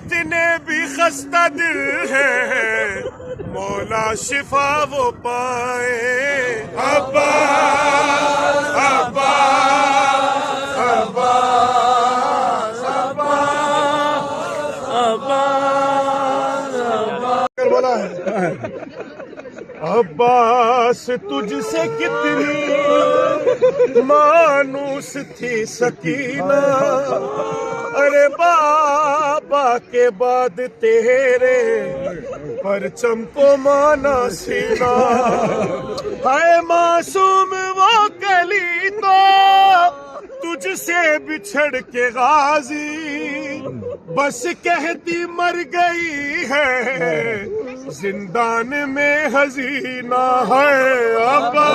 جتنے بھی خستہ دل ہیں مولا شفا وہ پائے عباس عباس عباس عباس عباس تجھ سے کتنی مانوس تھی سکینہ ارے بابا کے بعد تیرے پرچم کو مانا سینا ہائے معصوم وہ کلی تو تجھ سے بچھڑ کے غازی بس کہتی مر گئی ہے زندان میں حزینہ ہے عباس